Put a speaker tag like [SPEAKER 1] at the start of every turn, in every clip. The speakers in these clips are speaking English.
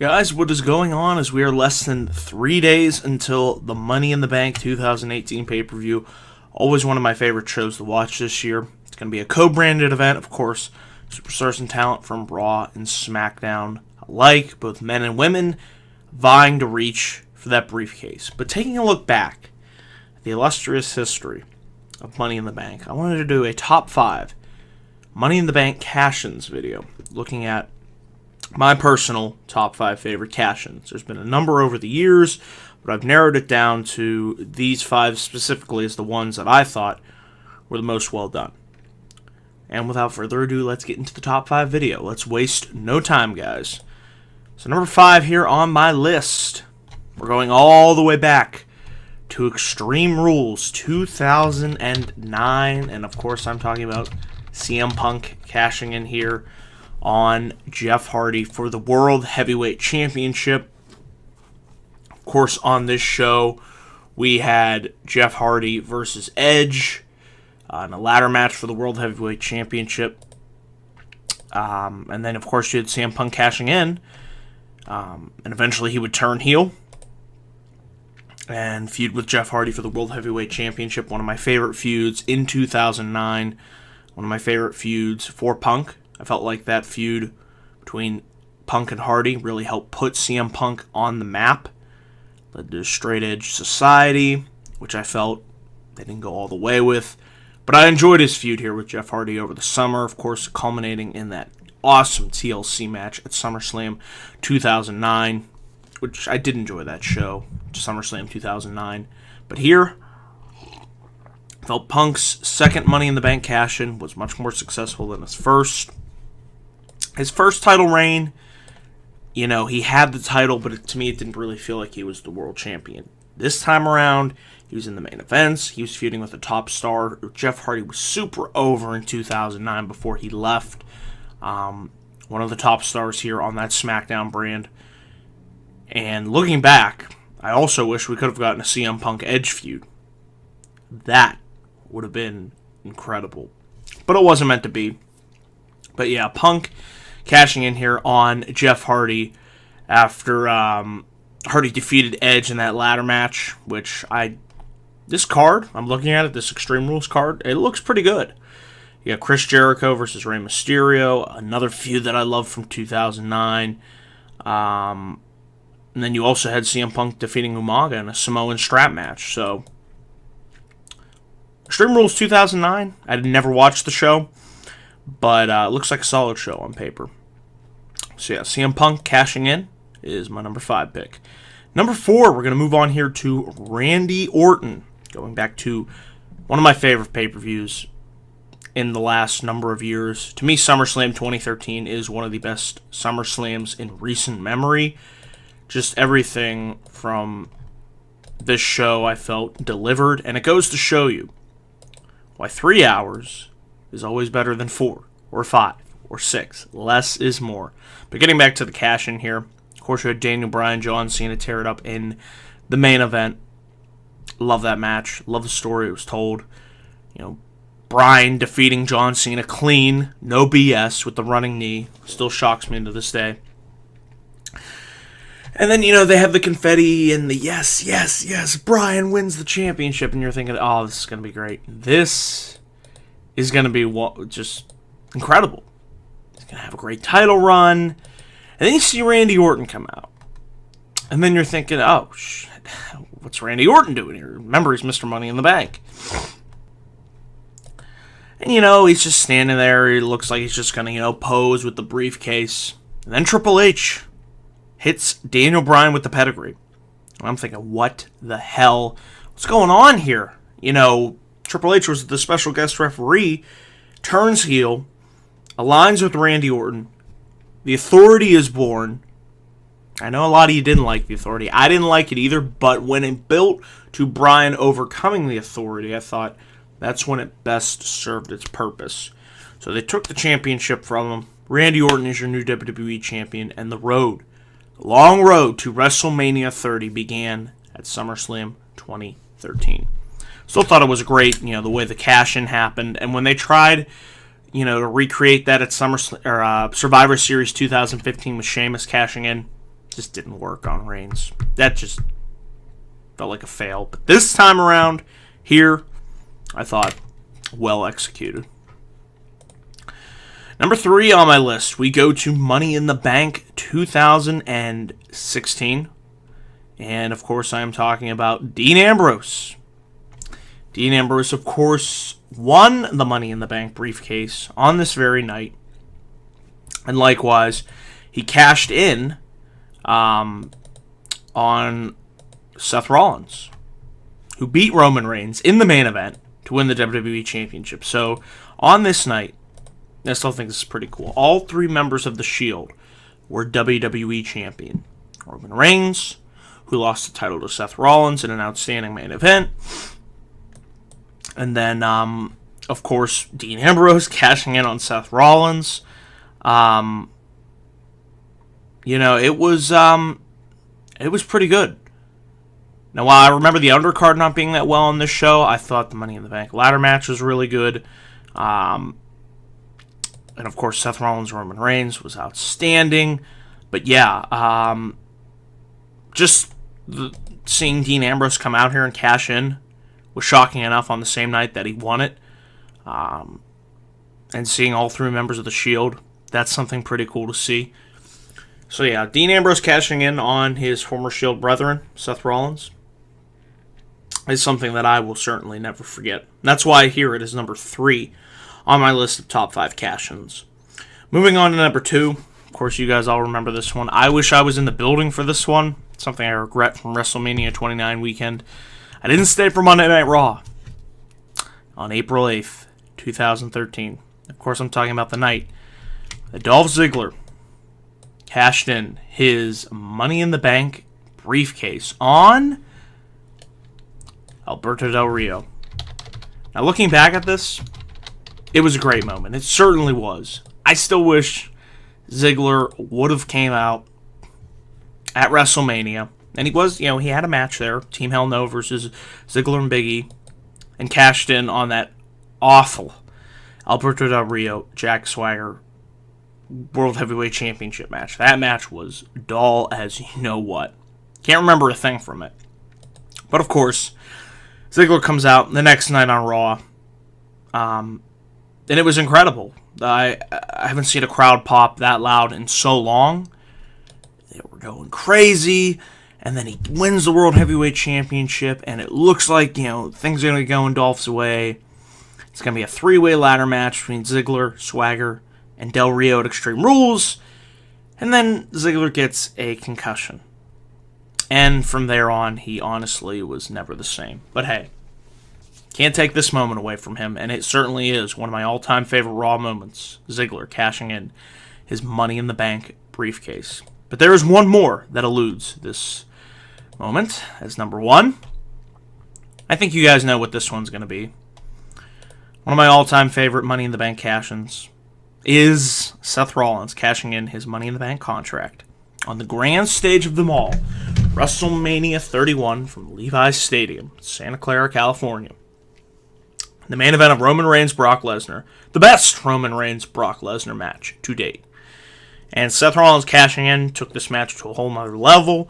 [SPEAKER 1] Guys, what is going on is we are less than 3 days until the Money in the Bank 2018 pay-per-view. Always one of my favorite shows to watch this year. It's going to be a co-branded event, of course. Superstars and talent from Raw and SmackDown alike, both men and women, vying to reach for that briefcase. But taking a look back at the illustrious history of Money in the Bank, I wanted to do a top 5 Money in the Bank cash-ins video, looking at my personal top 5 favorite cash-ins. There's been a number over the years, but I've narrowed it down to these 5 specifically as the ones that I thought were the most well done. And without further ado, let's get into the top 5 video. Let's waste no time, guys. So number 5 here on my list, we're going all the way back to Extreme Rules 2009, and of course I'm talking about CM Punk cashing in here on Jeff Hardy for the World Heavyweight Championship. Of course, on this show, we had Jeff Hardy versus Edge in a ladder match for the World Heavyweight Championship. And then, of course, you had CM Punk cashing in. And eventually he would turn heel and feud with Jeff Hardy for the World Heavyweight Championship. One of my favorite feuds in 2009. One of my favorite feuds for Punk. I felt like that feud between Punk and Hardy really helped put CM Punk on the map. Led to Straight Edge Society, which I felt they didn't go all the way with. But I enjoyed his feud here with Jeff Hardy over the summer, of course, culminating in that awesome TLC match at SummerSlam 2009, which I did enjoy that show, SummerSlam 2009. But here, I felt Punk's second Money in the Bank cash-in was much more successful than his first. His first title reign, you know, he had the title, but to me it didn't really feel like he was the world champion. This time around, he was in the main events. He was feuding with a top star. Jeff Hardy was super over in 2009 before he left. One of the top stars here on that SmackDown brand. And looking back, I also wish we could have gotten a CM Punk Edge feud. That would have been incredible. But it wasn't meant to be. But yeah, Punk cashing in here on Jeff Hardy after Hardy defeated Edge in that ladder match, which this card, I'm looking at it, this Extreme Rules card, it looks pretty good. You got Chris Jericho versus Rey Mysterio, another feud that I love from 2009. And then you also had CM Punk defeating Umaga in a Samoan strap match. So, Extreme Rules 2009, I never watched the show, but it looks like a solid show on paper. So yeah, CM Punk cashing in is my number 5 pick. Number 4, we're going to move on here to Randy Orton. Going back to one of my favorite pay-per-views in the last number of years. To me, SummerSlam 2013 is one of the best SummerSlams in recent memory. Just everything from this show I felt delivered, and it goes to show you why 3 hours is always better than 4 or 5 or 6. Less is more. But getting back to the cash-in here, of course, you had Daniel Bryan, John Cena tear it up in the main event. Love that match. Love the story it was told. You know, Bryan defeating John Cena clean, no BS with the running knee. Still shocks me to this day. And then, you know, they have the confetti and the yes, Bryan wins the championship. And you're thinking, oh, this is going to be great. This is going to be just incredible. He's going to have a great title run. And then you see Randy Orton come out. And then you're thinking, oh, shit, what's Randy Orton doing here? Remember, he's Mr. Money in the Bank. And, you know, he's just standing there. He looks like he's just going to, you know, pose with the briefcase. And then Triple H hits Daniel Bryan with the pedigree. And I'm thinking, what the hell? What's going on here? You know, Triple H was the special guest referee, turns heel, aligns with Randy Orton. The Authority is born. I know a lot of you didn't like the Authority. I didn't like it either, but when it built to Bryan overcoming the Authority, I thought that's when it best served its purpose. So they took the championship from him. Randy Orton is your new WWE champion, and the long road to WrestleMania 30 began at SummerSlam 2013. Still thought it was great, you know, the way the cash-in happened, and when they tried, you know, to recreate that at Survivor Series 2015 with Sheamus cashing in, just didn't work on Reigns. That just felt like a fail. But this time around, here, I thought, well executed. Number 3 on my list, we go to Money in the Bank 2016. And, of course, I am talking about Dean Ambrose. Dean Ambrose, of course, won the Money in the Bank briefcase on this very night. And likewise, he cashed in on Seth Rollins, who beat Roman Reigns in the main event to win the WWE Championship. So, on this night, I still think this is pretty cool. All 3 members of the Shield were WWE champion. Roman Reigns, who lost the title to Seth Rollins in an outstanding main event. And then, of course, Dean Ambrose cashing in on Seth Rollins. It was pretty good. Now, while I remember the undercard not being that well on this show, I thought the Money in the Bank ladder match was really good. And, of course, Seth Rollins, Roman Reigns was outstanding. But, yeah, seeing Dean Ambrose come out here and cash in was shocking enough on the same night that he won it. And seeing all 3 members of the Shield, that's something pretty cool to see. So, yeah, Dean Ambrose cashing in on his former Shield brethren, Seth Rollins, is something that I will certainly never forget. That's why here it is number 3 on my list of top 5 cash-ins. Moving on to number 2. Of course, you guys all remember this one. I wish I was in the building for this one. Something I regret from WrestleMania 29 weekend. I didn't stay for Monday Night Raw on April 8th, 2013. Of course, I'm talking about the night that Dolph Ziggler cashed in his Money in the Bank briefcase on Alberto Del Rio. Now, looking back at this, it was a great moment. It certainly was. I still wish Ziggler would have came out at WrestleMania. And he had a match there, Team Hell No versus Ziggler and Big E, and cashed in on that awful Alberto Del Rio, Jack Swagger World Heavyweight Championship match. That match was dull as you know what. Can't remember a thing from it. But of course, Ziggler comes out the next night on Raw, and it was incredible. I haven't seen a crowd pop that loud in so long. They were going crazy. And then he wins the World Heavyweight Championship, and it looks like, things are going to go in Dolph's way. It's going to be a 3-way ladder match between Ziggler, Swagger, and Del Rio at Extreme Rules. And then Ziggler gets a concussion. And from there on, he honestly was never the same. But hey, can't take this moment away from him, and it certainly is one of my all-time favorite Raw moments. Ziggler cashing in his Money in the Bank briefcase. But there is one more that eludes this moment as number 1. I think you guys know what this one's going to be. One of my all-time favorite Money in the Bank cash-ins is Seth Rollins cashing in his Money in the Bank contract on the grand stage of them all, WrestleMania 31 from Levi's Stadium, Santa Clara, California. The main event of Roman Reigns, Brock Lesnar, the best Roman Reigns, Brock Lesnar match to date. And Seth Rollins cashing in took this match to a whole nother level.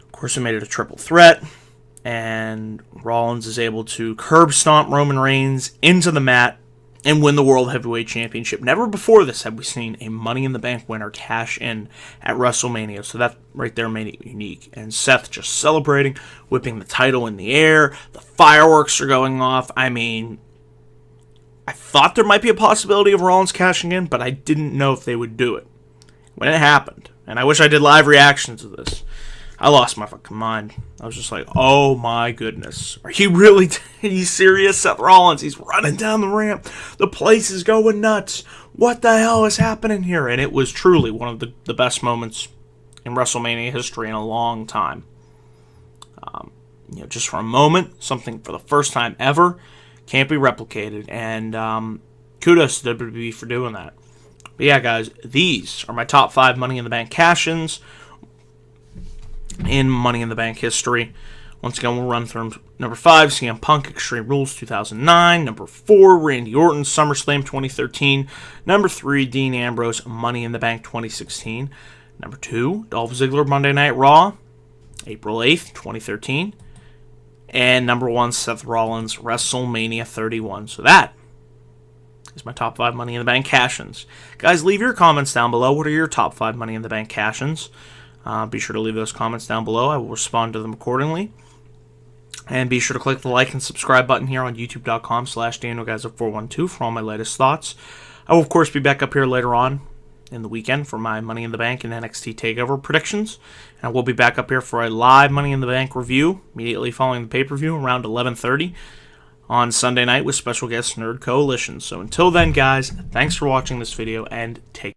[SPEAKER 1] Of course, it made it a triple threat. And Rollins is able to curb stomp Roman Reigns into the mat and win the World Heavyweight Championship. Never before this have we seen a Money in the Bank winner cash in at WrestleMania. So that right there made it unique. And Seth just celebrating, whipping the title in the air. The fireworks are going off. I mean, I thought there might be a possibility of Rollins cashing in, but I didn't know if they would do it when it happened. And I wish I did live reactions to this. I lost my fucking mind. I was just like, oh my goodness. Are you really are you serious? Seth Rollins, he's running down the ramp. The place is going nuts. What the hell is happening here? And it was truly one of the best moments in WrestleMania history in a long time. Just for a moment, something for the first time ever, can't be replicated. And kudos to WWE for doing that. But yeah, guys, these are my top 5 Money in the Bank cash-ins in Money in the Bank history. Once again, we'll run through them. Number 5, CM Punk, Extreme Rules 2009. Number 4, Randy Orton, SummerSlam 2013. Number 3, Dean Ambrose, Money in the Bank 2016. Number 2, Dolph Ziggler, Monday Night Raw, April 8th, 2013. And number 1, Seth Rollins, WrestleMania 31. So that is my top 5 Money in the Bank cash-ins. Guys, leave your comments down below. What are your top 5 Money in the Bank cash-ins? Be sure to leave those comments down below. I will respond to them accordingly. And be sure to click the like and subscribe button here on youtube.com/DanielGuyza412 for all my latest thoughts. I will, of course, be back up here later on in the weekend for my Money in the Bank and NXT TakeOver predictions. And I will be back up here for a live Money in the Bank review immediately following the pay-per-view around 11:30 on Sunday night with special guest Nerd Coalition. So until then, guys, thanks for watching this video and take